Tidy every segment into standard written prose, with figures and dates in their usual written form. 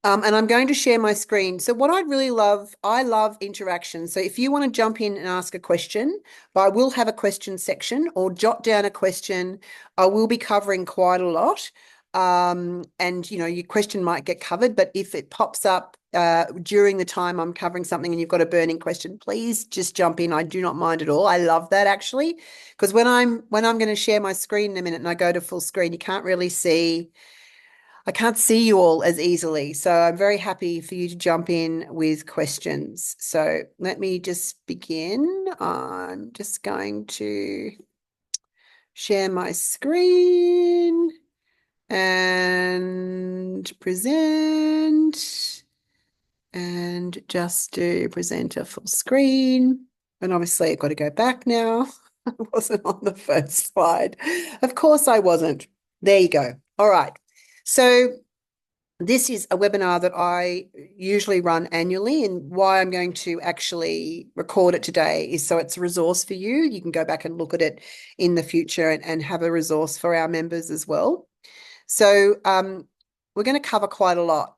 And I'm going to share my screen. So what I'd really love, I love interaction. So if you want to jump in and ask a question, I will have a question section or jot down a question. I will be covering quite a lot. And your question might get covered, but if it pops up during the time I'm covering something and you've got a burning question, please just jump in. I do not mind at all. I love that actually, because when I'm going to share my screen in a minute and I go to full screen, you can't really see. I can't see you all as easily. So I'm very happy for you to jump in with questions. So let me just begin. I'm just going to share my screen and present and just do present a full screen. And obviously I've got to go back now. I wasn't on the first slide. Of course I wasn't. There you go. All right. So this is a webinar that I usually run annually, and why I'm going to actually record it today is so it's a resource for you. You can go back and look at it in the future and have a resource for our members as well. So we're going to cover quite a lot.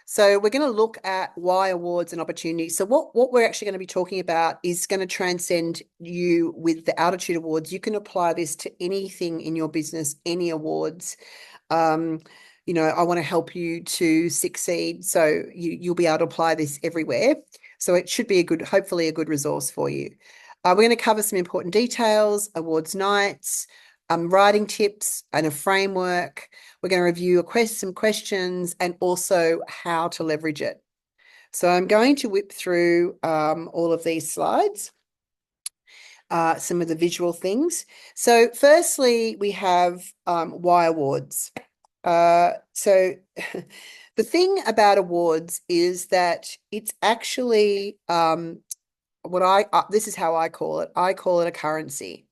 So we're going to look at why awards and opportunities. So what we're actually going to be talking about is going to transcend you with the Altitude Awards. You can apply this to anything in your business, any awards. I want to help you to succeed. So you'll be able to apply this everywhere. So it should be hopefully a good resource for you. We're going to cover some important details, awards nights, writing tips and a framework. We're going to review some questions and also how to leverage it. So I'm going to whip through all of these slides, some of the visual things. So firstly, we have why awards. So the thing about awards is that it's actually this is how I call it. I call it a currency.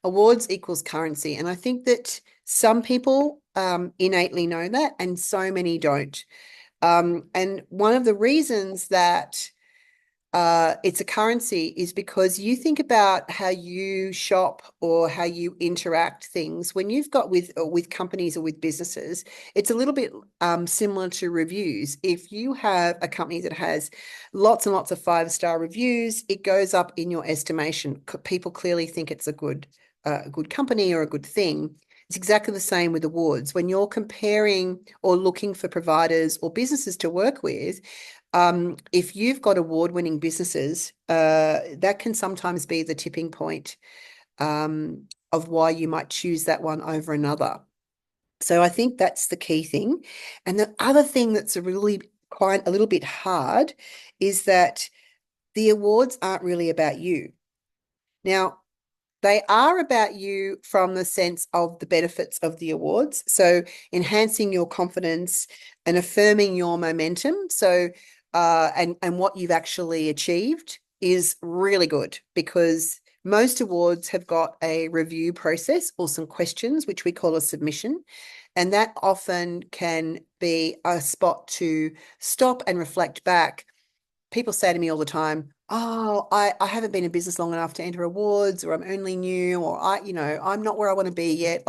Awards equals currency. And I think that some people innately know that and so many don't. And one of the reasons that it's a currency is because you think about how you shop or how you interact things when you've got with companies or with businesses. It's a little bit similar to reviews. If you have a company that has lots and lots of 5-star reviews, it goes up in your estimation. People clearly think it's a good company or a good thing. It's exactly the same with awards. When you're comparing or looking for providers or businesses to work with, if you've got award-winning businesses, that can sometimes be the tipping point of why you might choose that one over another. So I think that's the key thing. And the other thing that's really quite a little bit hard is that the awards aren't really about you. Now, they are about you from the sense of the benefits of the awards. So enhancing your confidence and affirming your momentum. So and what you've actually achieved is really good, because most awards have got a review process or some questions, which we call a submission. And that often can be a spot to stop and reflect back. People say to me all the time, oh, I haven't been in business long enough to enter awards, or I'm only new, or I'm not where I want to be yet.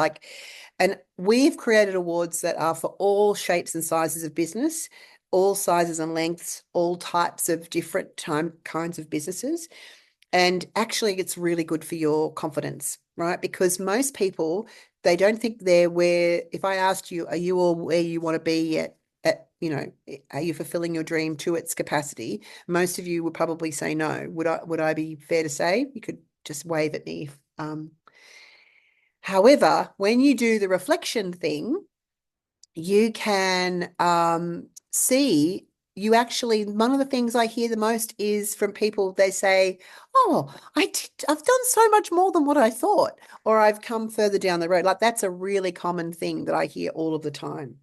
And we've created awards that are for all shapes and sizes of business, all sizes and lengths, all types of different kinds of businesses. And actually, it's really good for your confidence, right? Because most people, they don't think they're where, if I asked you, are you all where you want to be yet? Are you fulfilling your dream to its capacity? Most of you would probably say no. Would I be fair to say? You could just wave at me. However, when you do the reflection thing, you can see you actually, one of the things I hear the most is from people, they say, oh, I've done so much more than what I thought, or I've come further down the road. Like, that's a really common thing that I hear all of the time.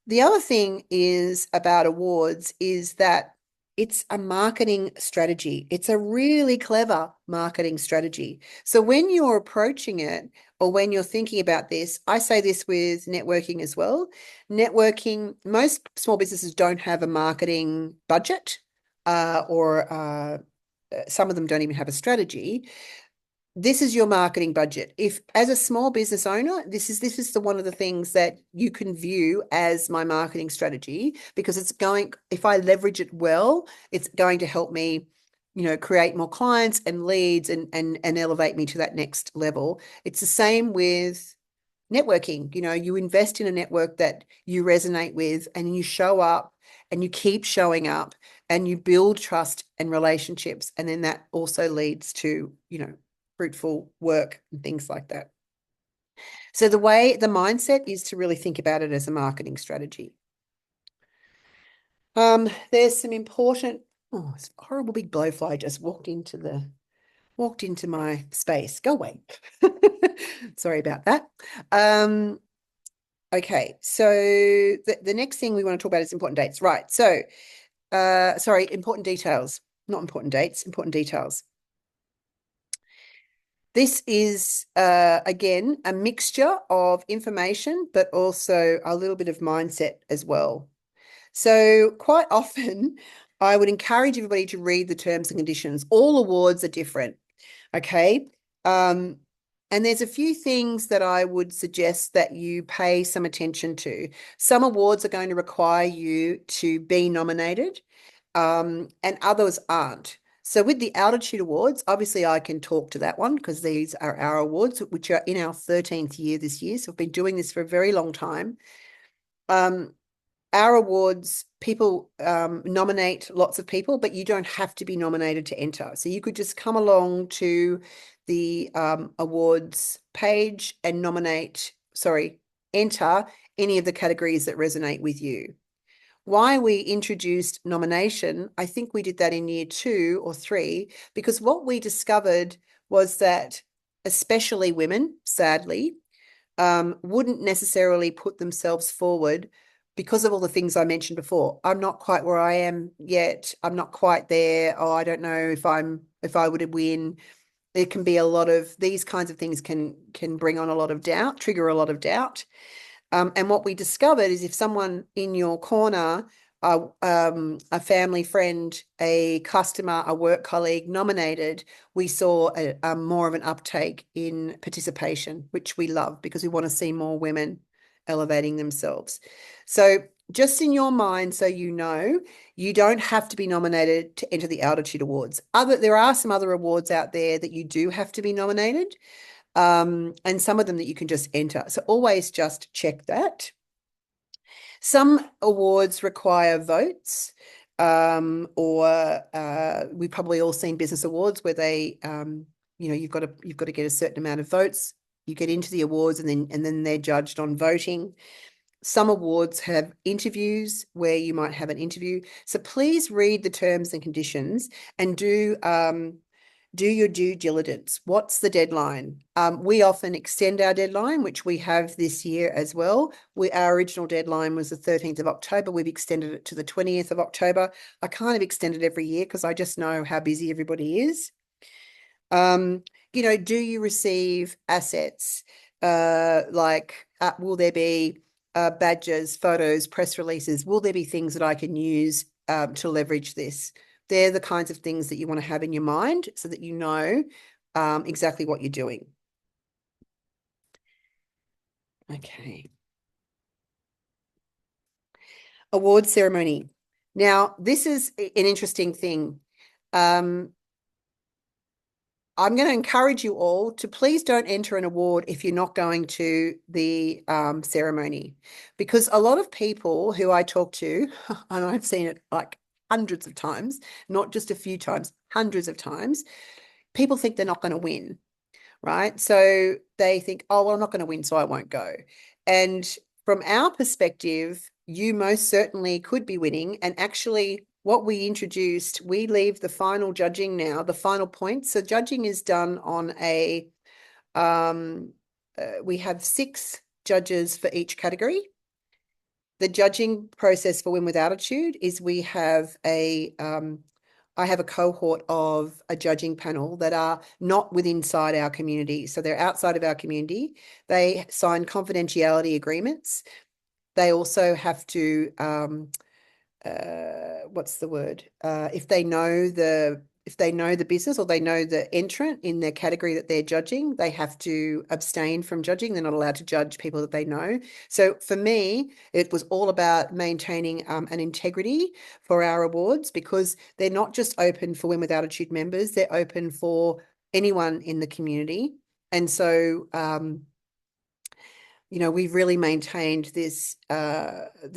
The other thing is about awards is that it's a marketing strategy. It's a really clever marketing strategy. So when you're approaching it, or when you're thinking about this, I say this with networking as well. Networking, most small businesses don't have a marketing budget, or some of them don't even have a strategy. this is your marketing budget. If as a small business owner, this is the one of the things that you can view as my marketing strategy, because it's going, if I leverage it well, it's going to help me, create more clients and leads and elevate me to that next level. It's the same with networking. You invest in a network that you resonate with, and you show up and you keep showing up and you build trust and relationships. And then that also leads to, fruitful work and things like that. So the mindset is to really think about it as a marketing strategy. There's some important, oh, this horrible big blowfly just walked into my space. Go away. Sorry about that. Okay, so the next thing we want to talk about is important dates. Right. So, sorry, important details, not important dates, important details. This is, again, a mixture of information, but also a little bit of mindset as well. So quite often, I would encourage everybody to read the terms and conditions. All awards are different, okay? And there's a few things that I would suggest that you pay some attention to. Some awards are going to require you to be nominated, and others aren't. So with the Altitude Awards, obviously I can talk to that one because these are our awards, which are in our 13th year this year. So we've been doing this for a very long time. Our awards, people nominate lots of people, but you don't have to be nominated to enter. So you could just come along to the awards page and enter any of the categories that resonate with you. Why we introduced nomination, I think we did that in year 2 or 3, because what we discovered was that especially women, sadly, wouldn't necessarily put themselves forward because of all the things I mentioned before. I'm not quite where I am yet. I'm not quite there. Oh, I don't know if I would win. There can be a lot of these kinds of things can bring on a lot of doubt, trigger a lot of doubt. And what we discovered is if someone in your corner, a family friend, a customer, a work colleague nominated, we saw a more of an uptake in participation, which we love because we want to see more women elevating themselves. So just in your mind, so you don't have to be nominated to enter the Altitude Awards. There are some other awards out there that you do have to be nominated, and some of them that you can just enter. So always just check that. Some awards require votes, or we've probably all seen business awards where they, you've got to get a certain amount of votes. You get into the awards, and then they're judged on voting. Some awards have interviews where you might have an interview. So please read the terms and conditions and do your due diligence. What's the deadline? We often extend our deadline, which we have this year as well. Our original deadline was the 13th of October. We've extended it to the 20th of October. I kind of extend it every year because I just know how busy everybody is. Do you receive assets? Will there be badges, photos, press releases? Will there be things that I can use to leverage this? They're the kinds of things that you want to have in your mind so that you know exactly what you're doing. Okay. Award ceremony. Now, this is an interesting thing. I'm going to encourage you all to please don't enter an award if you're not going to the ceremony, because a lot of people who I talk to, and I've seen it like hundreds of times, not just a few times, hundreds of times, people think they're not going to win, right? So they think, oh, well, I'm not going to win, so I won't go. And from our perspective, you most certainly could be winning. And actually, what we introduced, we leave the final judging now, the final points. So judging is done on we have 6 judges for each category. The judging process for Win with Altitude is I have a cohort of a judging panel that are not inside our community. So they're outside of our community. They sign confidentiality agreements. They also have to, what's the word? If they know if they know the business or they know the entrant in their category that they're judging, they have to abstain from judging. They're not allowed to judge people that they know. So for me, it was all about maintaining an integrity for our awards, because they're not just open for Win with Altitude members, they're open for anyone in the community. And so, we've really maintained this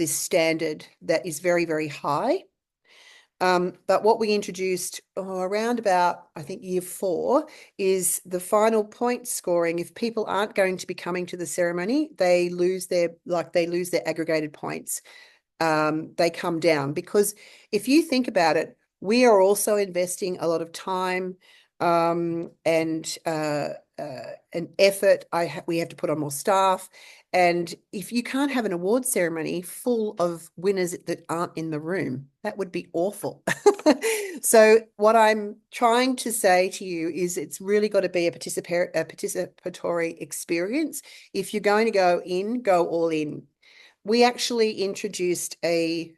standard that is very, very high. But what we introduced around about, I think, year 4 is the final point scoring. If people aren't going to be coming to the ceremony, they lose their aggregated points. They come down, because if you think about it, we are also investing a lot of time and effort. We have to put on more staff. And if you can't have an award ceremony full of winners that aren't in the room, that would be awful. So what I'm trying to say to you is it's really got to be a participatory experience. If you're going to go in, go all in. We actually introduced a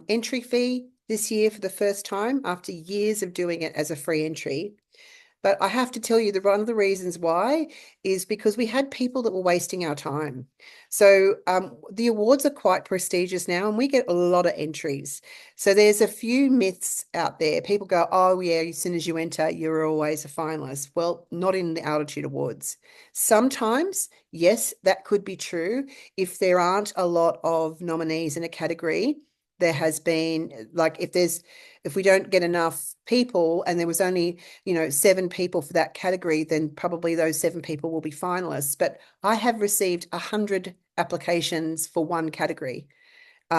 entry fee this year for the first time after years of doing it as a free entry. But I have to tell you, one of the reasons why is because we had people that were wasting our time. So the awards are quite prestigious now, and we get a lot of entries. So there's a few myths out there. People go, oh yeah, as soon as you enter, you're always a finalist. Well, not in the Altitude Awards. Sometimes, yes, that could be true. If there aren't a lot of nominees in a category, there has been, like, if we don't get enough people and there was only 7 people for that category, then probably those 7 people will be finalists. But I have received 100 applications for one category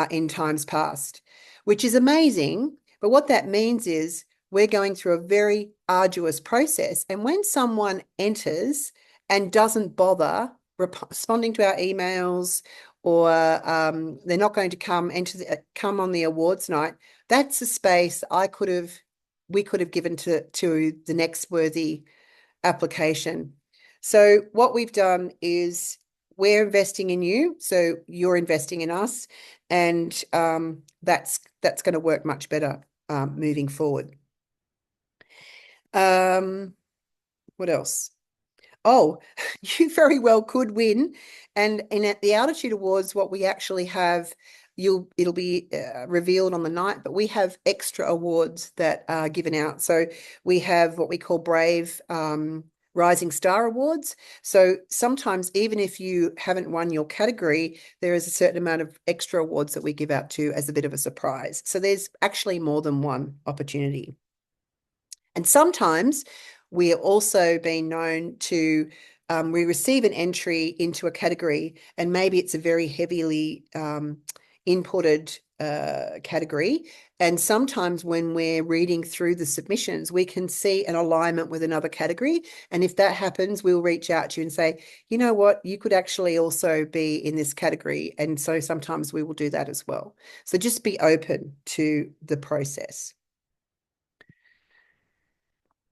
in times past, which is amazing. But what that means is we're going through a very arduous process. And when someone enters and doesn't bother responding to our emails, or they're not going to come on the awards night, that's a space we could have given to the next worthy application. So what we've done is we're investing in you, so you're investing in us, and that's going to work much better moving forward. What else? Oh, you very well could win. And at the Altitude Awards, what we actually have, it'll be revealed on the night, but we have extra awards that are given out. So we have what we call Brave Rising Star Awards. So sometimes, even if you haven't won your category, there is a certain amount of extra awards that we give out to as a bit of a surprise. So there's actually more than one opportunity. And sometimes we are also being known to, we receive an entry into a category, and maybe it's a very heavily inputted category. And sometimes when we're reading through the submissions, we can see an alignment with another category. And if that happens, we'll reach out to you and say, you know what, you could actually also be in this category. And so sometimes we will do that as well. So just be open to the process.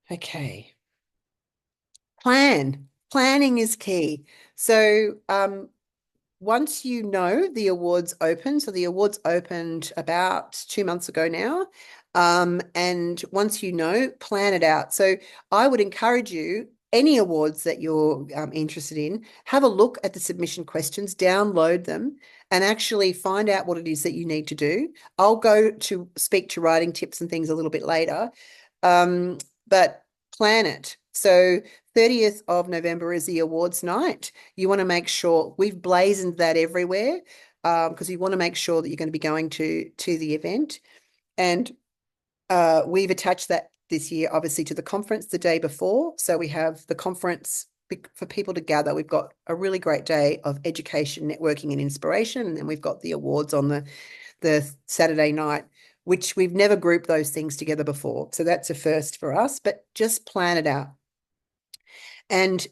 Okay. Planning is key. So once you know the awards open, so the awards opened about 2 months ago now, and once you know, plan it out. So I would encourage you, any awards that you're interested in, have a look at the submission questions, download them, and actually find out what it is that you need to do. I'll go to speak to writing tips and things a little bit later, but plan it. So 30th of November is the awards night. You want to make sure we've blazoned that everywhere, because you want to make sure that you're going to be going to the event. And we've attached that this year, obviously, to the conference the day before. So we have the conference for people to gather. We've got a really great day of education, networking, and inspiration. And then we've got the awards on the Saturday night, which we've never grouped those things together before. So that's a first for us, but just plan it out. And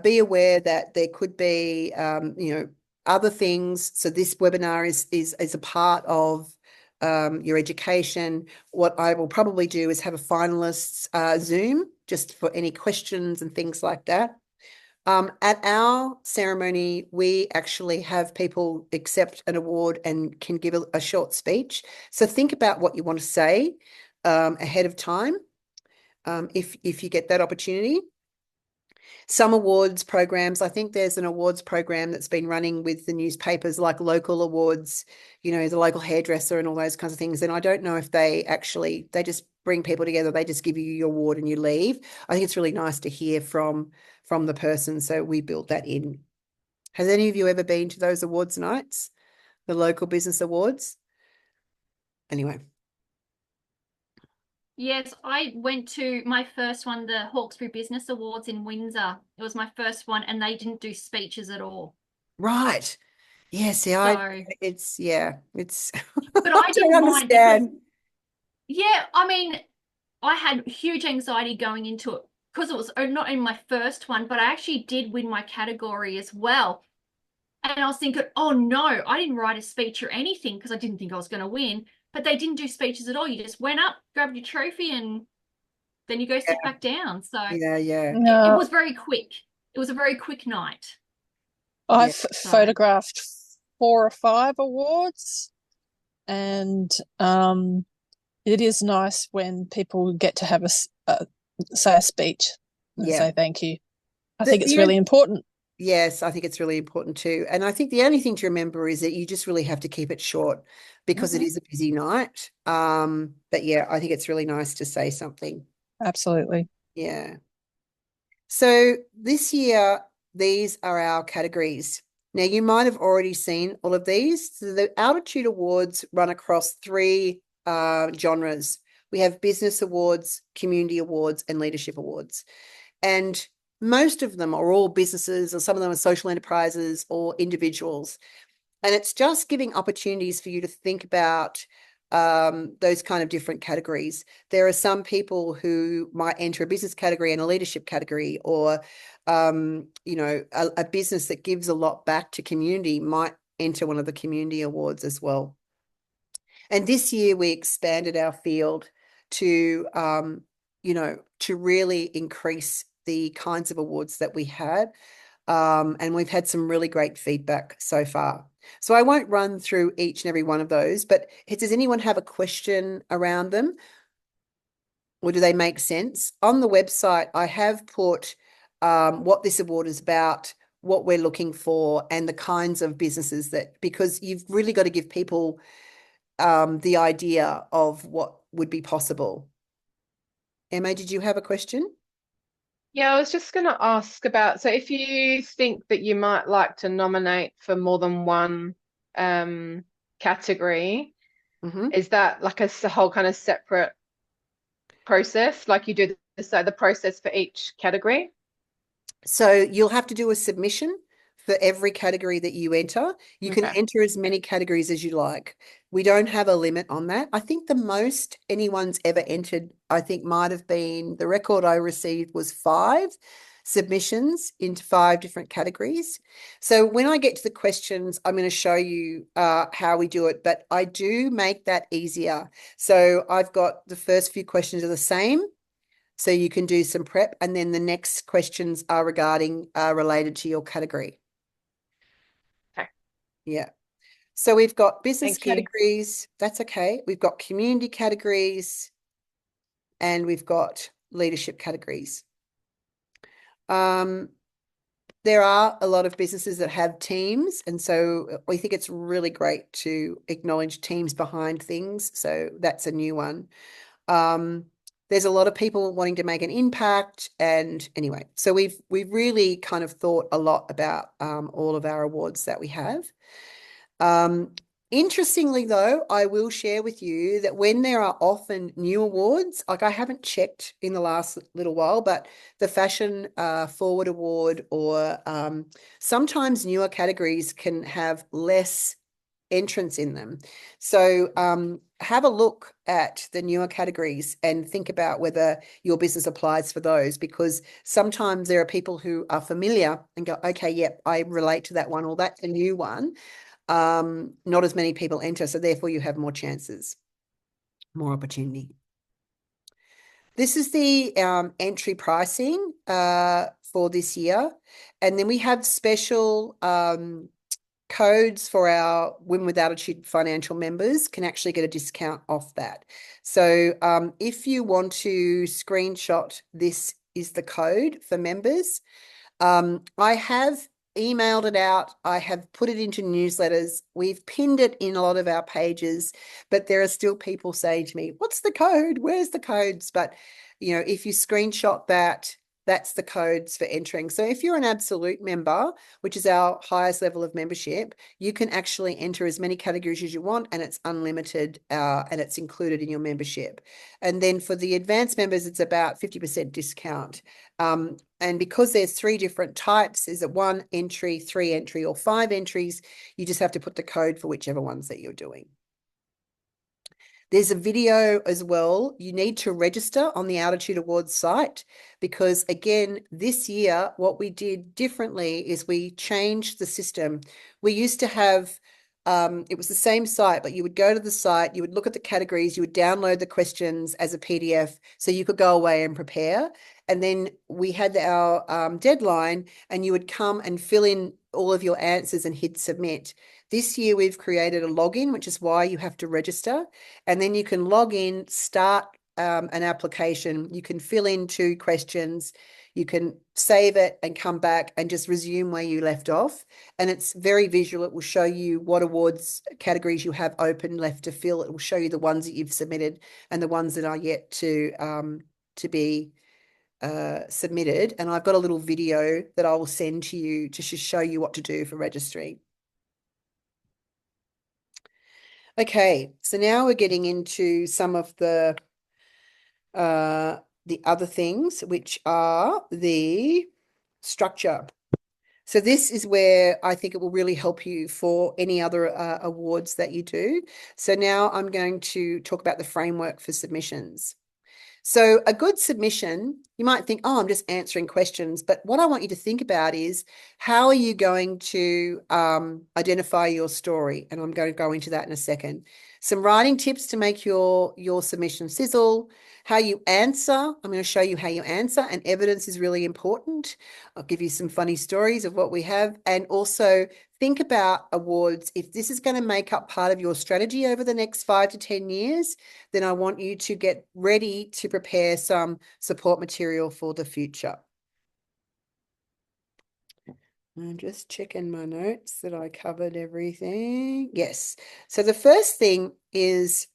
be aware that there could be, other things. So this webinar is a part of your education. What I will probably do is have a finalists Zoom just for any questions and things like that. At our ceremony, we actually have people accept an award and can give a short speech. So think about what you want to say ahead of time. if you get that opportunity. Some awards programs, I think there's an awards program that's been running with the newspapers, like local awards, the local hairdresser and all those kinds of things. And I don't know if they just bring people together, they just give you your award and you leave. I think it's really nice to hear from the person. So we built that in. Has any of you ever been to those awards nights, the local business awards? Anyway. Yes, I went to my first one, the Hawkesbury Business Awards in Windsor. It was my first one, and they didn't do speeches at all. Right. Yeah, see, So, it's but I I don't didn't mind because, understand. yeah, I mean, I had huge anxiety going into it because it was not in my first one, but I actually did win my category as well. And I was thinking, oh no, I didn't write a speech or anything because I didn't think I was going to win. But they didn't do speeches at all. You just went up, grabbed your trophy, and then you go sit Yeah, back down. So yeah, yeah, it No, was very quick. It was a very quick night. yeah. I've So photographed 4 or 5 awards, and it is nice when people get to have say a speech and Yeah. say thank you. I The, think it's the really important. Yes, I think it's really important too. And I think the only thing to remember is that you just really have to keep it short because it Mhm. is a busy night. But yeah, I think it's really nice to say something. Absolutely. Yeah. So this year, these are our categories. Now, you might have already seen all of these. So the Altitude Awards run across three genres. We have business awards, community awards, and leadership awards. And most of them are all businesses, or some of them are social enterprises or individuals. And it's just giving opportunities for you to think about those kind of different categories. There are some people who might enter a business category and a leadership category, or a business that gives a lot back to community might enter one of the community awards as well. And this year we expanded our field to to really increase the kinds of awards that we had. And we've had some really great feedback so far. So I won't run through each and every one of those, but does anyone have a question around them, or do they make sense? On the website, I have put what this award is about, what we're looking for, and the kinds of businesses because you've really got to give people the idea of what would be possible. Emma, did you have a question? Yeah, I was just going to ask about, so if you think that you might like to nominate for more than one category, Mm-hmm. is that like a whole kind of separate process, like you do the process for each category? So you'll have to do a submission for every category that you enter. You can Okay. enter as many categories as you like. We don't have a limit on that. I think the most anyone's ever entered, I think might have been the record I received was 5 submissions into 5 different categories. So when I get to the questions, I'm going to show you how we do it, but I do make that easier. So I've got the first few questions are the same. So you can do some prep, and then the next questions are related to your category. Okay. Yeah. So we've got business Thank you. categories. That's okay. We've got community categories, and we've got leadership categories. There are a lot of businesses that have teams, and so we think it's really great to acknowledge teams behind things. So that's a new one. Um, there's a lot of people wanting to make an impact, and anyway, so we've really kind of thought a lot about all of our awards that we have. Um, Interestingly, though, I will share with you that when there are often new awards, like I haven't checked in the last little while, but the Fashion Forward Award or sometimes newer categories can have less entrance in them. So have a look at the newer categories and think about whether your business applies for those, because sometimes there are people who are familiar and go, okay, yep, I relate to that one, or that's a new one. Not as many people enter, so therefore you have more chances, more opportunity. This is the entry pricing for this year. And then we have special codes for our Women with Attitude financial members can actually get a discount off that. So if you want to screenshot, this is the code for members. I have emailed it out. I have put it into newsletters. We've pinned it in a lot of our pages, but there are still people saying to me, what's the code? Where's the codes? But, you know, if you screenshot that, that's the codes for entering. So if you're an absolute member, which is our highest level of membership, you can actually enter as many categories as you want, and it's unlimited, and it's included in your membership. And then for the advanced members, it's about 50% discount. And because there's 3 different types, is it 1 entry, 3 entry, or 5 entries, you just have to put the code for whichever ones that you're doing. There's a video as well. You need to register on the Altitude Awards site because, again, this year, what we did differently is we changed the system. We used to have, it was the same site, but you would go to the site, you would look at the categories, you would download the questions as a PDF so you could go away and prepare. And then we had our deadline, and you would come and fill in all of your answers and hit submit. This year, we've created a login, which is why you have to register. And then you can log in, start an application. You can fill in 2 questions. You can save it and come back and just resume where you left off. And it's very visual. It will show you what awards categories you have open left to fill. It will show you the ones that you've submitted and the ones that are yet to be submitted. And I've got a little video that I will send to you to show you what to do for registry. Okay, so now we're getting into some of the other things, which are the structure. So this is where I think it will really help you for any other awards that you do. So now I'm going to talk about the framework for submissions. So a good submission, you might think, oh, I'm just answering questions. But what I want you to think about is, how are you going to identify your story? And I'm going to go into that in a second. Some writing tips to make your submission sizzle. How you answer. I'm going to show you how you answer, and evidence is really important. I'll give you some funny stories of what we have. And also think about awards. If this is going to make up part of your strategy over the next 5 to 10 years, then I want you to get ready to prepare some support material for the future. I'm just checking my notes that I covered everything. Yes. So the first thing is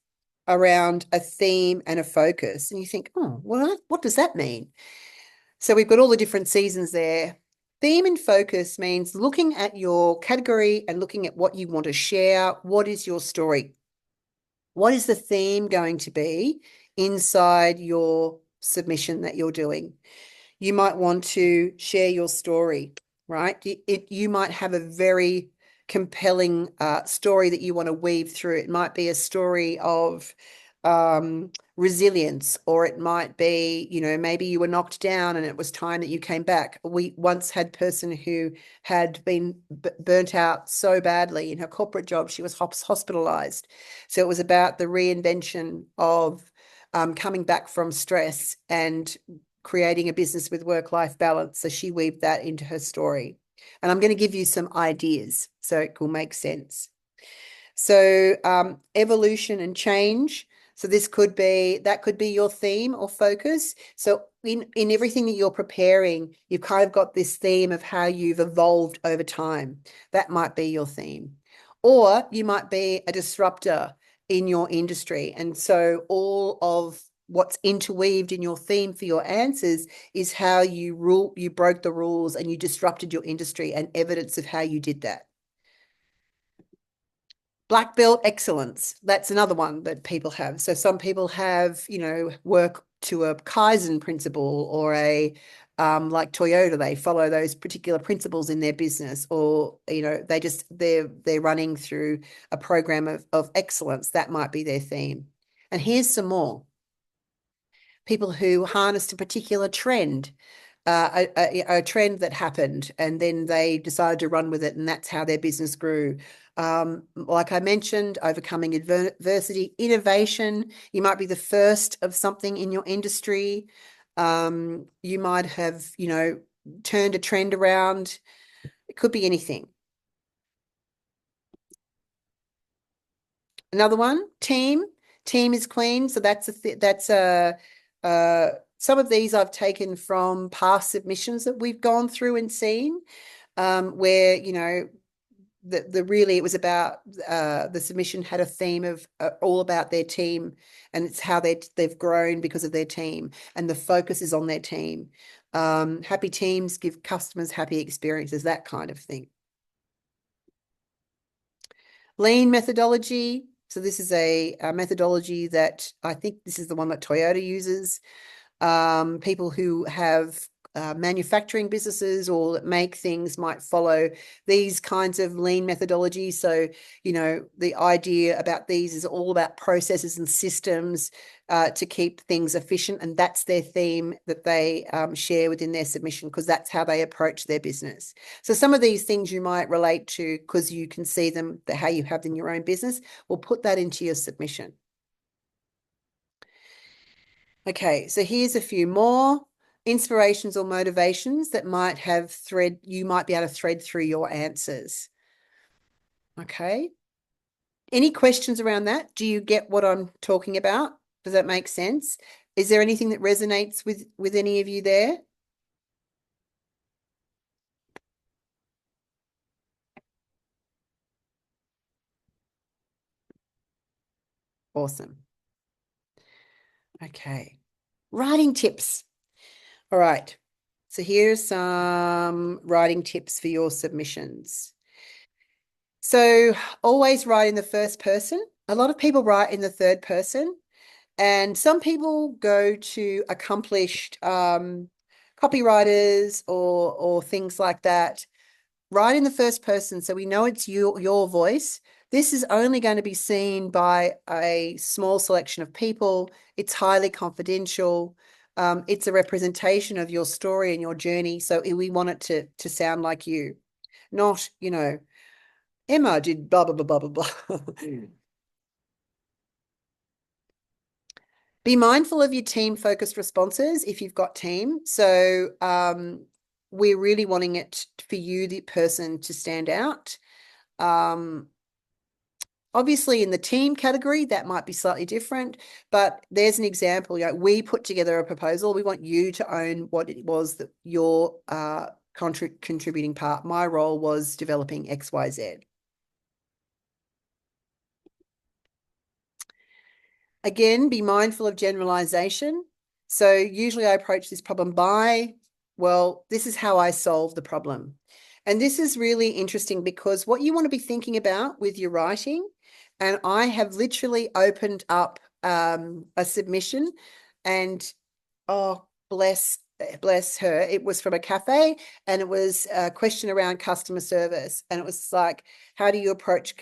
around a theme and a focus. And you think, oh, well, what does that mean? So we've got all the different seasons there. Theme and focus means looking at your category and looking at what you want to share. What is your story? What is the theme going to be inside your submission that you're doing? You might want to share your story, right? You might have a very compelling story that you want to weave through. It might be a story of resilience, or it might be, you know, maybe you were knocked down and it was time that you came back. We once had a person who had been burnt out so badly in her corporate job, she was hospitalized. So it was about the reinvention of coming back from stress and creating a business with work-life balance. So she weaved that into her story. And I'm going to give you some ideas so it will make sense. So evolution and change. So that could be your theme or focus. So in everything that you're preparing, you've kind of got this theme of how you've evolved over time. That might be your theme. Or you might be a disruptor in your industry. And so all of what's interweaved in your theme for your answers is how you broke the rules and you disrupted your industry, and evidence of how you did that. Black belt excellence. That's another one that people have. So some people have, you know, work to a Kaizen principle, or a like Toyota, they follow those particular principles in their business, or, you know, they're running through a program of excellence. That might be their theme. And here's some more. People who harnessed a particular trend, a trend that happened, and then they decided to run with it, and that's how their business grew. Like I mentioned, overcoming adversity, innovation. You might be the first of something in your industry. You might have, you know, turned a trend around. It could be anything. Another one, team. Team is queen. So that's some of these I've taken from past submissions that we've gone through and seen, where, you know, the really it was about the submission had a theme of all about their team, and it's how they've grown because of their team, and the focus is on their team. Happy teams give customers happy experiences, that kind of thing. Lean methodology. So this is a methodology that I think this is the one that Toyota uses. People who have manufacturing businesses or that make things might follow these kinds of lean methodologies. So, you know, the idea about these is all about processes and systems to keep things efficient. And that's their theme that they share within their submission, because that's how they approach their business. So some of these things you might relate to because you can see them, how you have in your own business. We'll put that into your submission. Okay, so here's a few more inspirations or motivations that might have you might be able to thread through your answers. Okay. Any questions around that? Do you get what I'm talking about? Does that make sense? Is there anything that resonates with any of you there? Awesome. Okay. Writing tips. All right. So here's some writing tips for your submissions. So always write in the first person. A lot of people write in the third person, and some people go to accomplished copywriters or things like that. Write in the first person so we know it's your voice. This is only going to be seen by a small selection of people. It's highly confidential. It's a representation of your story and your journey. So we want it to sound like you, not, you know, Emma did blah, blah, blah, blah, blah, blah. Be mindful of your team-focused responses if you've got team. So we're really wanting it for you, the person, to stand out. Obviously, in the team category, that might be slightly different, but there's an example. You know, we put together a proposal. We want you to own what it was that your contributing part. My role was developing XYZ. Again, be mindful of generalization. So usually I approach this problem by, well, this is how I solve the problem. And this is really interesting because what you want to be thinking about with your writing, and I have literally opened up a submission, and oh, bless her, it was from a cafe, and it was a question around customer service, and it was like, how do you approach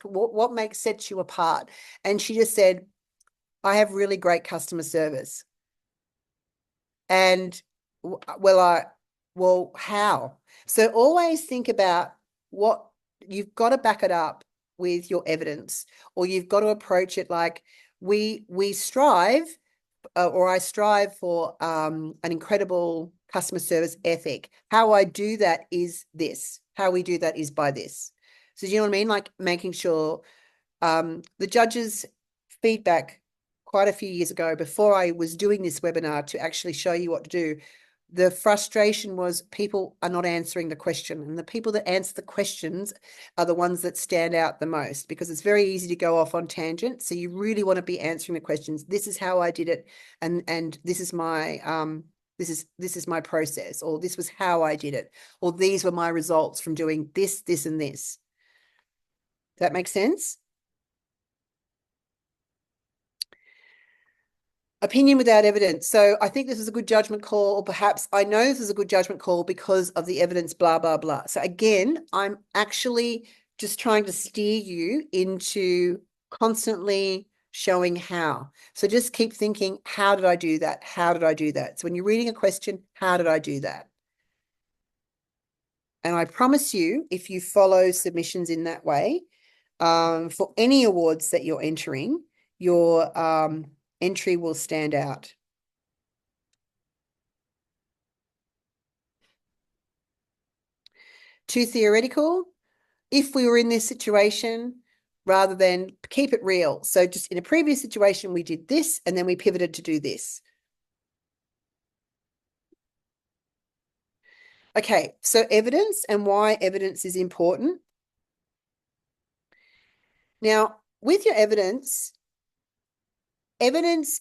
what sets you apart? And she just said, I have really great customer service. And well, how? So always think about what you've got to back it up with your evidence, or you've got to approach it like we strive, or I strive for an incredible customer service ethic. How I do that is this. How we do that is by this. So do you know what I mean? Like making sure the judges' feedback quite a few years ago, before I was doing this webinar to actually show you what to do, the frustration was people are not answering the question, and the people that answer the questions are the ones that stand out the most, because it's very easy to go off on tangent. So you really want to be answering the questions. This is how I did it, and this is my this is my process, or this was how I did it, or these were my results from doing this, this, and this. Does that make sense? Opinion without evidence. So I think this is a good judgment call, or perhaps I know this is a good judgment call because of the evidence, blah, blah, blah. So again, I'm actually just trying to steer you into constantly showing how. So just keep thinking, how did I do that? How did I do that? So when you're reading a question, how did I do that? And I promise you, if you follow submissions in that way, for any awards that you're entering, your entry will stand out. Too theoretical. If we were in this situation, rather than keep it real. So just in a previous situation, we did this and then we pivoted to do this. Okay, so evidence and why evidence is important. Now, with your evidence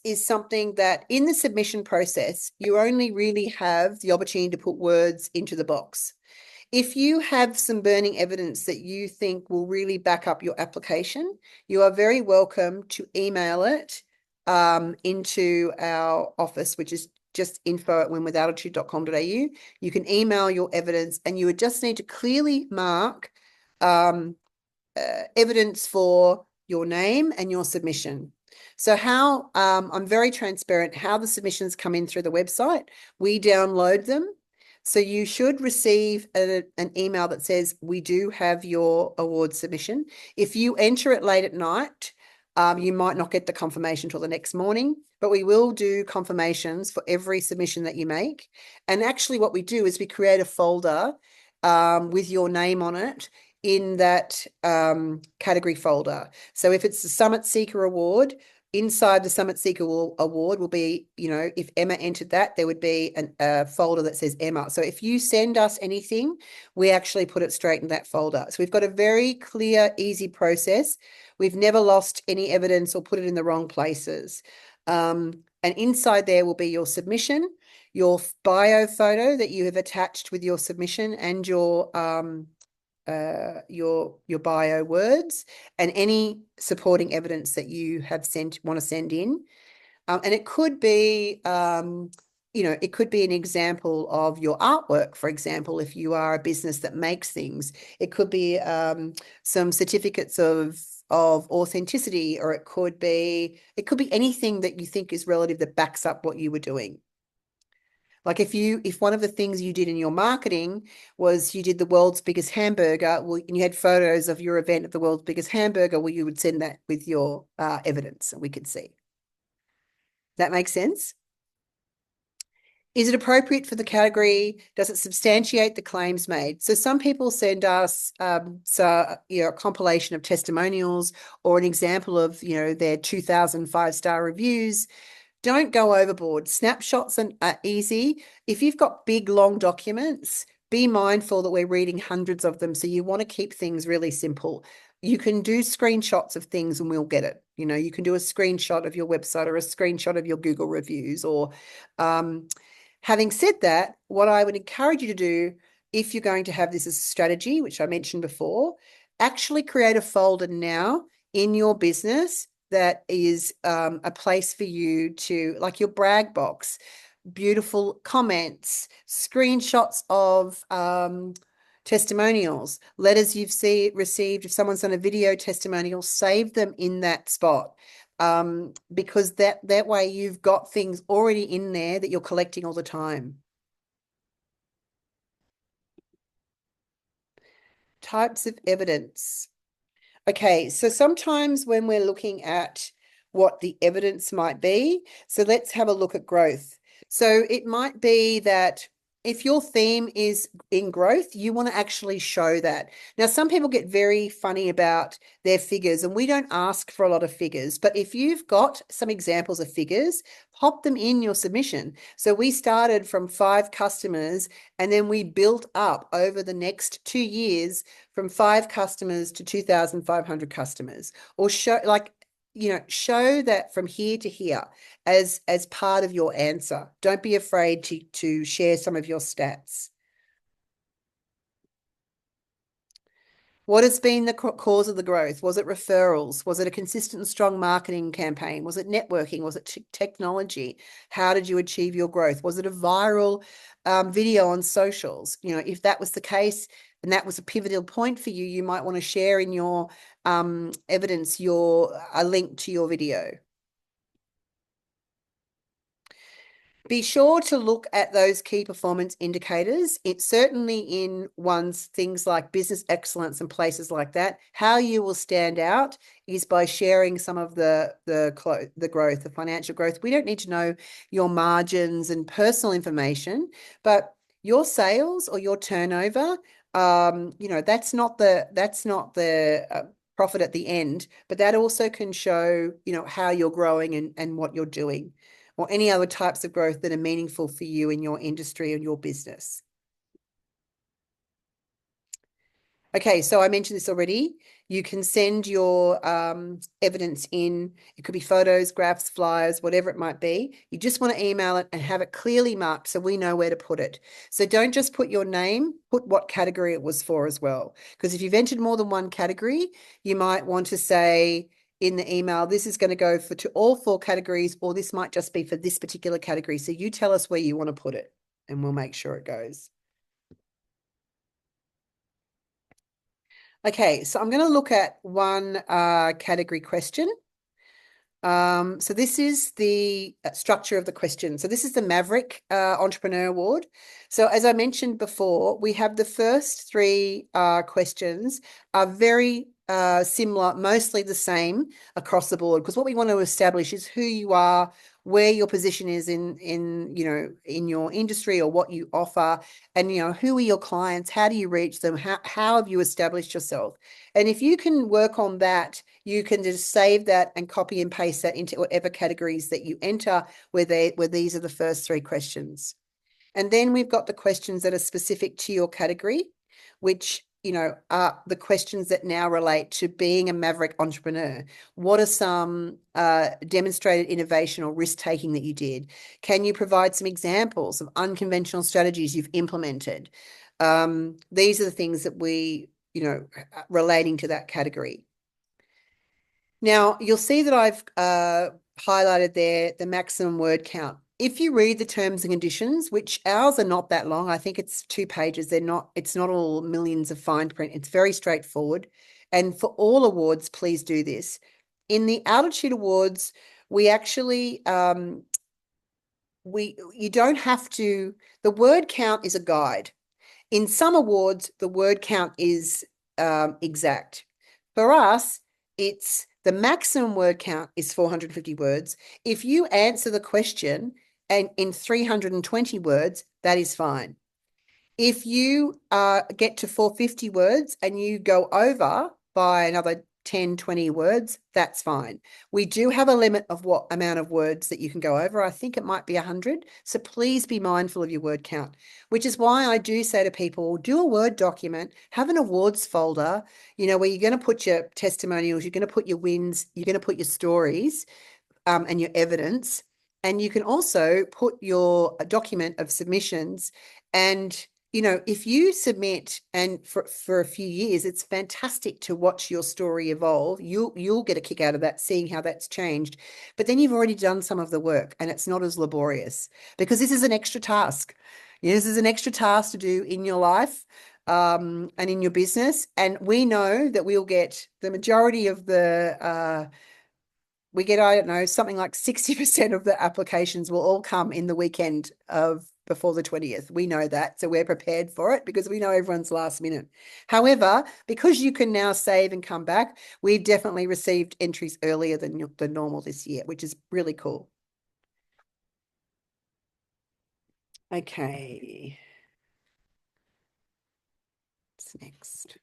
is something that in the submission process, you only really have the opportunity to put words into the box. If you have some burning evidence that you think will really back up your application, you are very welcome to email it into our office, which is just info@winwithaltitude.com.au. You can email your evidence, and you would just need to clearly mark evidence for your name and your submission. So how I'm very transparent how the submissions come in through the website. We download them. So you should receive an email that says, we do have your award submission. If you enter it late at night, you might not get the confirmation till the next morning, but we will do confirmations for every submission that you make. And actually what we do is we create a folder with your name on it in that category folder. So if it's the Summit Seeker Award, inside the Summit Seeker Award will be, if Emma entered that, there would be a folder that says Emma. So if you send us anything, we actually put it straight in that folder. So we've got a very clear, easy process. We've never lost any evidence or put it in the wrong places. And inside there will be your submission, your bio photo that you have attached with your submission, and your bio words, and any supporting evidence that you have want to send in. And it could be, it could be an example of your artwork, for example, if you are a business that makes things. It could be some certificates of authenticity, or it could be anything that you think is relative that backs up what you were doing. Like if one of the things you did in your marketing was you did the world's biggest hamburger, well, and you had photos of your event at the world's biggest hamburger, well, you would send that with your evidence, and we could see. That makes sense? Is it appropriate for the category? Does it substantiate the claims made? So some people send us a compilation of testimonials or an example of their 2,000 5-star reviews. Don't go overboard. Snapshots are easy. If you've got big, long documents, be mindful that we're reading hundreds of them. So you want to keep things really simple. You can do screenshots of things and we'll get it. You can do a screenshot of your website or a screenshot of your Google reviews. Or having said that, what I would encourage you to do, if you're going to have this as a strategy, which I mentioned before, actually create a folder now in your business that is a place for you to, like your brag box, beautiful comments, screenshots of testimonials, letters you've received. If someone's done a video testimonial, save them in that spot, because that way you've got things already in there that you're collecting all the time. Types of evidence. Okay, so sometimes when we're looking at what the evidence might be, so let's have a look at growth. So it might be that if your theme is in growth, you want to actually show that. Now, some people get very funny about their figures, and we don't ask for a lot of figures, but if you've got some examples of figures, pop them in your submission. So we started from 5 customers, and then we built up over the next 2 years from 5 customers to 2,500 customers, or show that from here to here as part of your answer. Don't be afraid to share some of your stats. What has been the cause of the growth? Was it referrals? Was it a consistent and strong marketing campaign? Was it networking? Was it technology? How did you achieve your growth? Was it a viral video on socials? If that was the case and that was a pivotal point for you, you might want to share in your evidence a link to your video. Be sure to look at those key performance indicators. It's certainly in things like business excellence and places like that. How you will stand out is by sharing some of the growth, the financial growth. We don't need to know your margins and personal information, but your sales or your turnover, that's not the profit at the end, but that also can show, you know, how you're growing and what you're doing, or any other types of growth that are meaningful for you in your industry or your business. Okay, so I mentioned this already. You can send your evidence in. It could be photos, graphs, flyers, whatever it might be. You just want to email it and have it clearly marked so we know where to put it. So don't just put your name, put what category it was for as well. Because if you've entered more than one category, you might want to say in the email, this is going to go for to all 4 categories, or this might just be for this particular category. So you tell us where you want to put it and we'll make sure it goes. Okay, so I'm going to look at one category question. So this is the structure of the question. So this is the Maverick Entrepreneur Award. So as I mentioned before, we have the first 3 questions are very similar, mostly the same across the board, because what we want to establish is who you are, where your position is in you know, in your industry or what you offer, and you know, who are your clients, how do you reach them, how have you established yourself. And if you can work on that, you can just save that and copy and paste that into whatever categories that you enter where these are the first 3 questions. And then we've got the questions that are specific to your category, which, you know, are the questions that now relate to being a maverick entrepreneur. What are some demonstrated innovation or risk-taking that you did? Can you provide some examples of unconventional strategies you've implemented? These are the things that we, you know, relating to that category. Now, you'll see that I've highlighted there the maximum word count. If you read the terms and conditions, which ours are not that long, I think it's 2 pages. It's not all millions of fine print. It's very straightforward. And for all awards, please do this. In the Altitude Awards, we actually, you don't have to, the word count is a guide. In some awards, the word count is exact. For us, it's the maximum word count is 450 words. If you answer the question and in 320 words, that is fine. If you get to 450 words and you go over by another 10, 20 words, that's fine. We do have a limit of what amount of words that you can go over. I think it might be 100. So please be mindful of your word count, which is why I do say to people, do a Word document, have an awards folder, you know, where you're going to put your testimonials, you're going to put your wins, you're going to put your stories and your evidence. And you can also put your document of submissions. And you know, if you submit and for a few years, it's fantastic to watch your story evolve. You'll get a kick out of that, seeing how that's changed. But then you've already done some of the work and it's not as laborious because this is an extra task. This is an extra task to do in your life and in your business. And we know that we'll get the majority of the we get, I don't know, something like 60% of the applications will all come in the weekend of before the 20th. We know that. So we're prepared for it because we know everyone's last minute. However, because you can now save and come back, we've definitely received entries earlier than normal this year, which is really cool. Okay. What's next?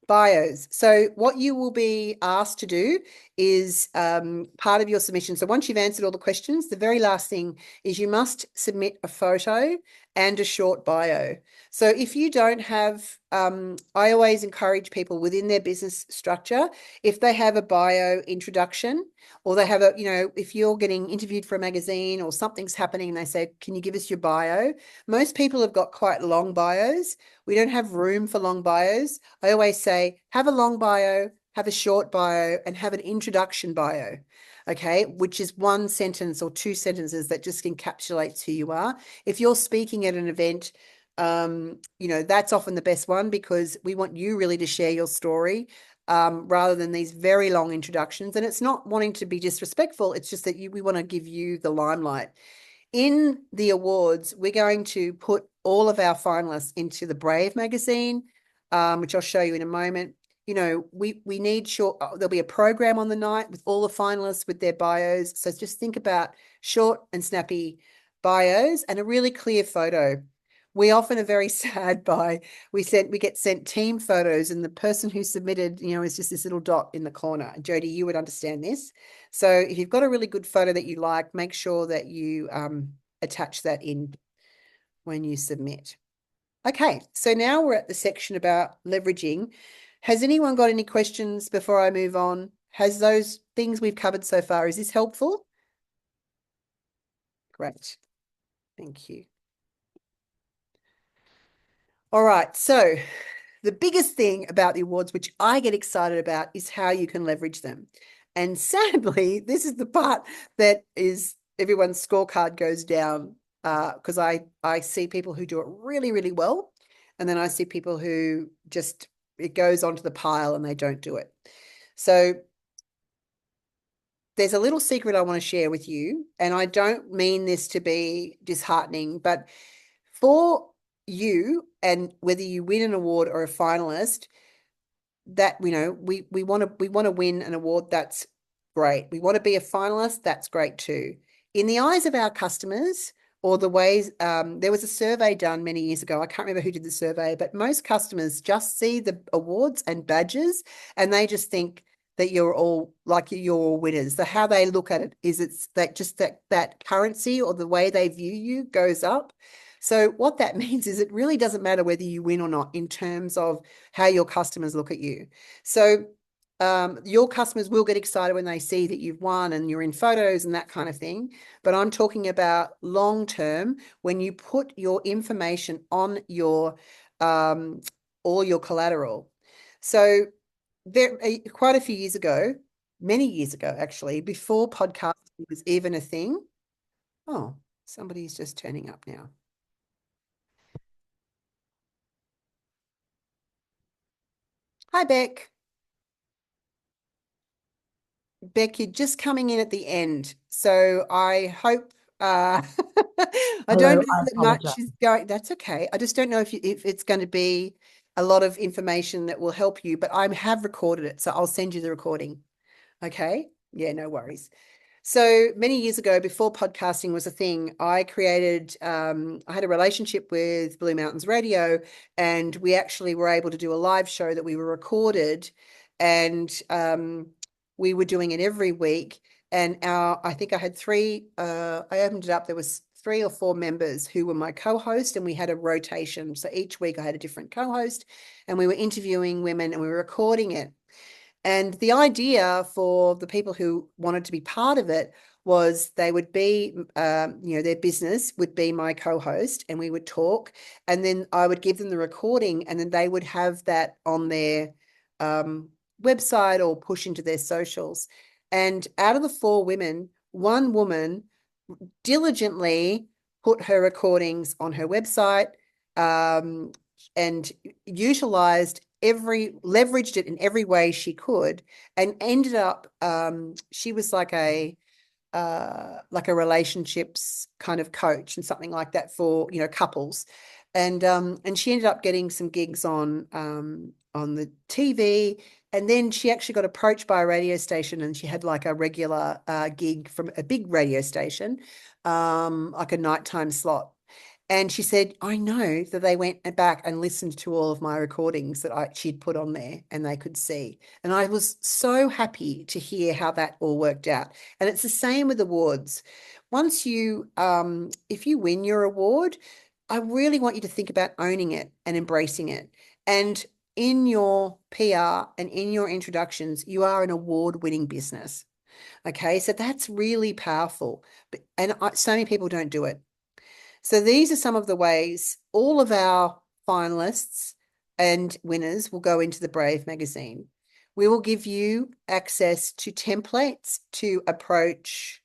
Bios. So what you will be asked to do is part of your submission. So once you've answered all the questions, the very last thing is you must submit a photo and a short bio. So if you don't have, I always encourage people within their business structure, if they have a bio introduction or they have a, you know, if you're getting interviewed for a magazine or something's happening and they say, can you give us your bio? Most people have got quite long bios. We don't have room for long bios. I always say, have a long bio, have a short bio, and have an introduction bio, okay, which is 1 sentence or 2 sentences that just encapsulates who you are. If you're speaking at an event, you know, that's often the best one because we want you really to share your story rather than these very long introductions. And it's not wanting to be disrespectful. It's just that we want to give you the limelight. In the awards, we're going to put all of our finalists into the Brave magazine, which I'll show you in a moment. You know, we need short, there'll be a program on the night with all the finalists with their bios. So just think about short and snappy bios and a really clear photo. we often are very sad by we get sent team photos, and the person who submitted, is just this little dot in the corner. Jody, you would understand this. So if you've got a really good photo that you like, make sure that you attach that in when you submit. Okay, so now we're at the section about leveraging. Has anyone got any questions before I move on? Has those things we've covered so far, is this helpful? Great. Thank you. All right, so the biggest thing about the awards, which I get excited about, is how you can leverage them. And sadly, this is the part that is everyone's scorecard goes down, because I see people who do it really, really well. And then I see people who just, it goes onto the pile and they don't do it. So there's a little secret I want to share with you. And I don't mean this to be disheartening, but for you, and whether you win an award or a finalist, that we want to win an award, that's great. We want to be a finalist, that's great too. In the eyes of our customers, or the ways, there was a survey done many years ago, I can't remember who did the survey, but most customers just see the awards and badges and they just think that you're all winners. So how they look at it is it's that just that currency or the way they view you goes up. So what that means is it really doesn't matter whether you win or not in terms of how your customers look at you. So your customers will get excited when they see that you've won and you're in photos and that kind of thing. But I'm talking about long term, when you put your information on your all your collateral. So there, quite a few years ago, many years ago actually, before podcasting was even a thing. Oh, somebody's just turning up now. Hi, Beck. Beck, you're just coming in at the end. So I hope I don't know that much is going. That's okay. I just don't know if it's going to be a lot of information that will help you, but I have recorded it. So I'll send you the recording. Okay. Yeah, no worries. So many years ago, before podcasting was a thing, I had a relationship with Blue Mountains Radio, and we actually were able to do a live show that we were recorded, and we were doing it every week. And I think I had I opened it up, there was 3 or 4 members who were my co-host, and we had a rotation. So each week I had a different co-host, and we were interviewing women and we were recording it. And the idea for the people who wanted to be part of it was they would be, their business would be my co-host, and we would talk, and then I would give them the recording, and then they would have that on their website or push into their socials. And out of the 4 women, 1 woman diligently put her recordings on her website, and utilized leveraged it in every way she could, and ended up, she was like a relationships kind of coach and something like that for, couples. And she ended up getting some gigs on the TV. And then she actually got approached by a radio station, and she had like a regular gig from a big radio station, like a nighttime slot. And she said, I know that they went back and listened to all of my recordings that she'd put on there, and they could see. And I was so happy to hear how that all worked out. And it's the same with awards. Once you, if you win your award, I really want you to think about owning it and embracing it. And in your PR and in your introductions, you are an award-winning business. Okay, so that's really powerful. And so many people don't do it. So these are some of the ways all of our finalists and winners will go into the Brave magazine. We will give you access to templates to approach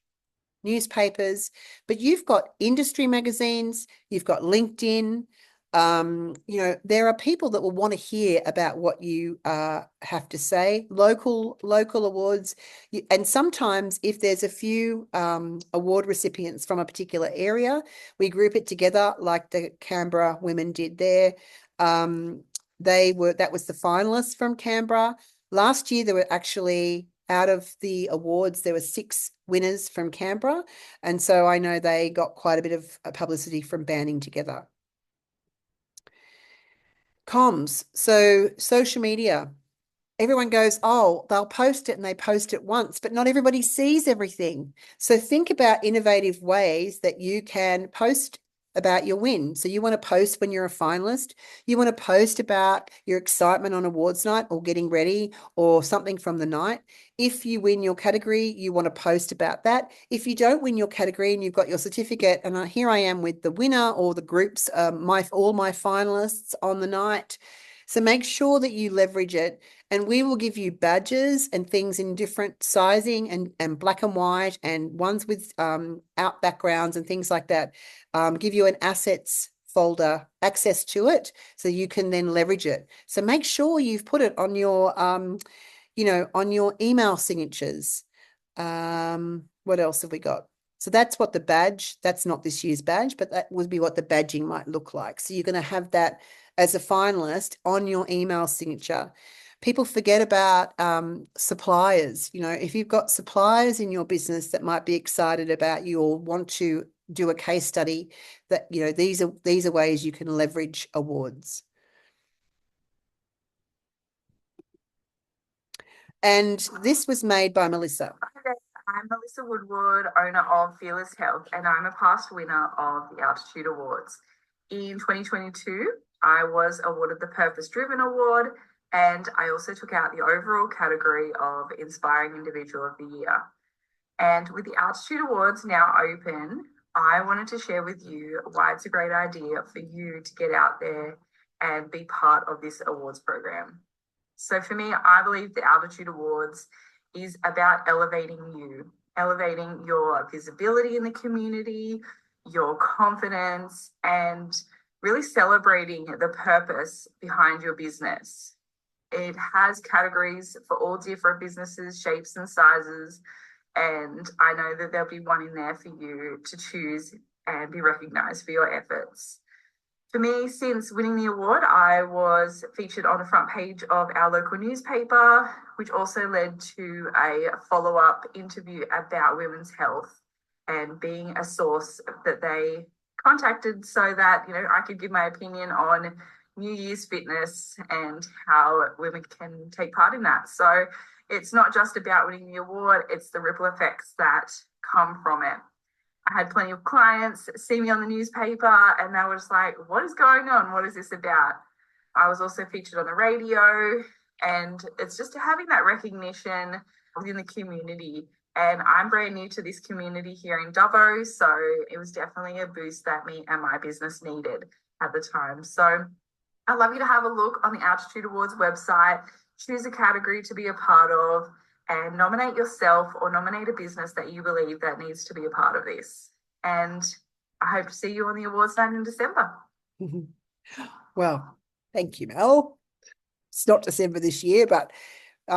newspapers, but you've got industry magazines, you've got LinkedIn. There are people that will want to hear about what you have to say, local awards. And sometimes if there's a few award recipients from a particular area, we group it together like the Canberra women did there. That was the finalists from Canberra. Last year, there were actually, out of the awards, there were 6 winners from Canberra. And so I know they got quite a bit of publicity from banding together. Comms. So social media. Everyone goes, oh, they'll post it and they post it once, but not everybody sees everything. So think about innovative ways that you can post about your win. So you want to post when you're a finalist. You want to post about your excitement on awards night or getting ready or something from the night. If you win your category, you want to post about that. If you don't win your category and you've got your certificate, and here I am with the winner or the groups, all my finalists on the night. So make sure that you leverage it, and we will give you badges and things in different sizing and black and white and ones with out backgrounds and things like that. Give you an assets folder access to it so you can then leverage it. So make sure you've put it on your, on your email signatures. What else have we got? So that's what the badge, that's not this year's badge, but that would be what the badging might look like. So you're going to have that as a finalist on your email signature. People forget about suppliers. If you've got suppliers in your business that might be excited about you or want to do a case study, that these are ways you can leverage awards. And this was made by Melissa. I'm Melissa Woodward, owner of Fearless Health, and I'm a past winner of the Altitude Awards. In 2022, I was awarded the Purpose Driven Award, and I also took out the overall category of Inspiring Individual of the Year. And with the Altitude Awards now open, I wanted to share with you why it's a great idea for you to get out there and be part of this awards program. So for me, I believe the Altitude Awards is about elevating you, elevating your visibility in the community, your confidence, and really celebrating the purpose behind your business. It has categories for all different businesses, shapes and sizes, and I know that there'll be one in there for you to choose and be recognized for your efforts. For me, since winning the award, I was featured on the front page of our local newspaper, which also led to a follow-up interview about women's health and being a source that they contacted so that, I could give my opinion on New Year's fitness and how women can take part in that. So it's not just about winning the award, it's the ripple effects that come from it. I had plenty of clients see me on the newspaper and they were just like, what is going on? What is this about? I was also featured on the radio, and it's just having that recognition within the community. And I'm brand new to this community here in Dubbo, so it was definitely a boost that me and my business needed at the time. So I'd love you to have a look on the Altitude Awards website, choose a category to be a part of, and nominate yourself or nominate a business that you believe that needs to be a part of this. And I hope to see you on the awards night in December. Well, thank you, Mel. It's not December this year, but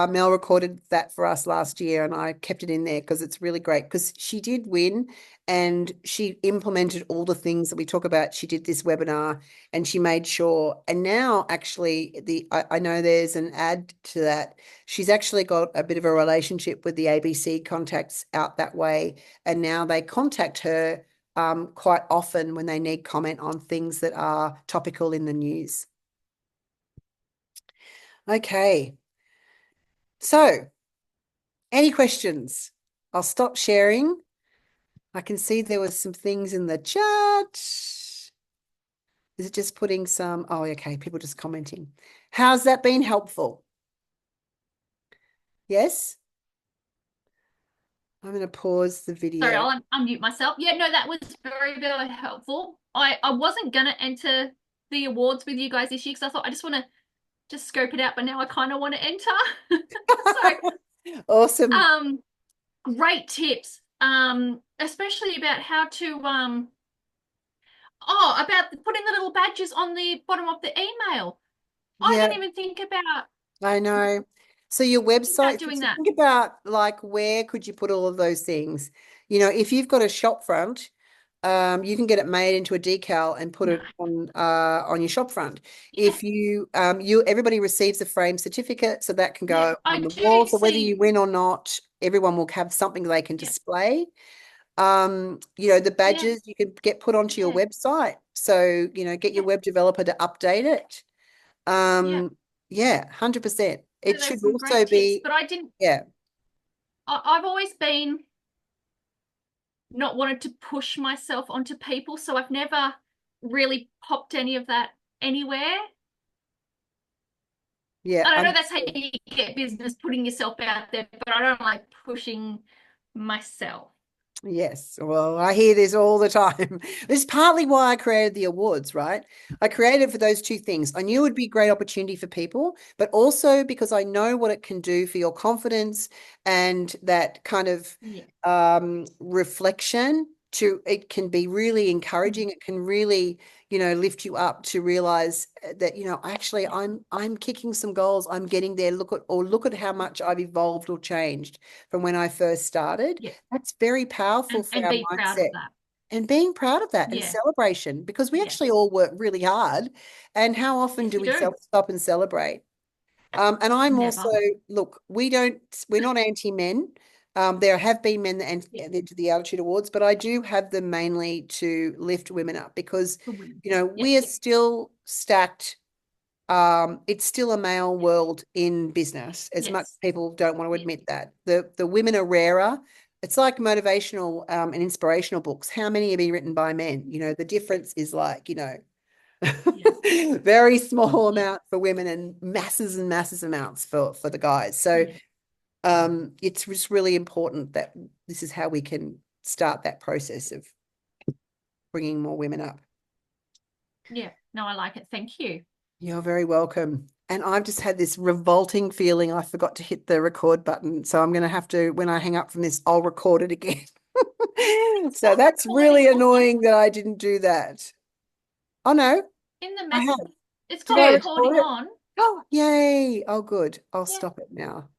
Mel recorded that for us last year and I kept it in there because it's really great, because she did win and she implemented all the things that we talk about. She did this webinar and she made sure, and now actually I know there's an add to that. She's actually got a bit of a relationship with the ABC contacts out that way, and now they contact her quite often when they need comment on things that are topical in the news. Okay. So, any questions? I'll stop sharing. I can see there was some things in the chat. Is it just putting some? Oh, okay. People just commenting. How's that been helpful? Yes? I'm going to pause the video. Sorry, I'll unmute myself. Yeah, no, that was very, very helpful. I wasn't going to enter the awards with you guys this year because I thought I just want to just scope it out, but now I kind of want to enter. So awesome. Great tips. Especially about how to about putting the little badges on the bottom of the email. I didn't even think about. I know. So your website, doing that. think about like where could you put all of those things? If you've got a shop front, you can get it made into a decal and put it on your shop front. Yeah. If everybody receives a frame certificate, so that can go on the wall. So whether you win or not, everyone will have something they can display. The badges you can get put onto your website. So, get your web developer to update it. Yeah, 100%. So It there's should some also great tips, be, but I didn't. yeah, I've always been not wanted to push myself onto people, so I've never really popped any of that anywhere. yeah, And I know that's how you get business, putting yourself out there, but I don't like pushing myself. yes. Well, I hear this all the time. This is partly why I created the awards, right? I created for those two things. I knew it would be a great opportunity for people, but also because I know what it can do for your confidence and that kind of reflection to it can be really encouraging. It can really, lift you up to realize that, actually I'm kicking some goals. I'm getting there. Look at how much I've evolved or changed from when I first started. Yeah. That's very powerful for And our be proud mindset of that. and being proud of that and Yeah. celebration, because we Yeah. actually all work really hard. And how often Yes, do we we do. stop and celebrate? And I'm Never. also, look, we're not anti-men. There have been men that Yeah. entered the Altitude Awards, but I do have them mainly to lift women up because, For women. we are still stacked. It's still a male world in business, as much as Yes. people don't want to Yes. admit that. The women are rarer. It's like motivational and inspirational books. How many have been written by men? The difference is like, very small amount for women and masses amounts for the guys. So it's just really important that this is how we can start that process of bringing more women up. Yeah, no, I like it. Thank you. You're very welcome. And I've just had this revolting feeling I forgot to hit the record button. So I'm going to have to, when I hang up from this, I'll record it again. So that's really annoying that I didn't do that. Oh, no. In the I message, have. it's Did got I recording record it? on. Oh, yay. Oh, good. I'll Yeah. stop it now.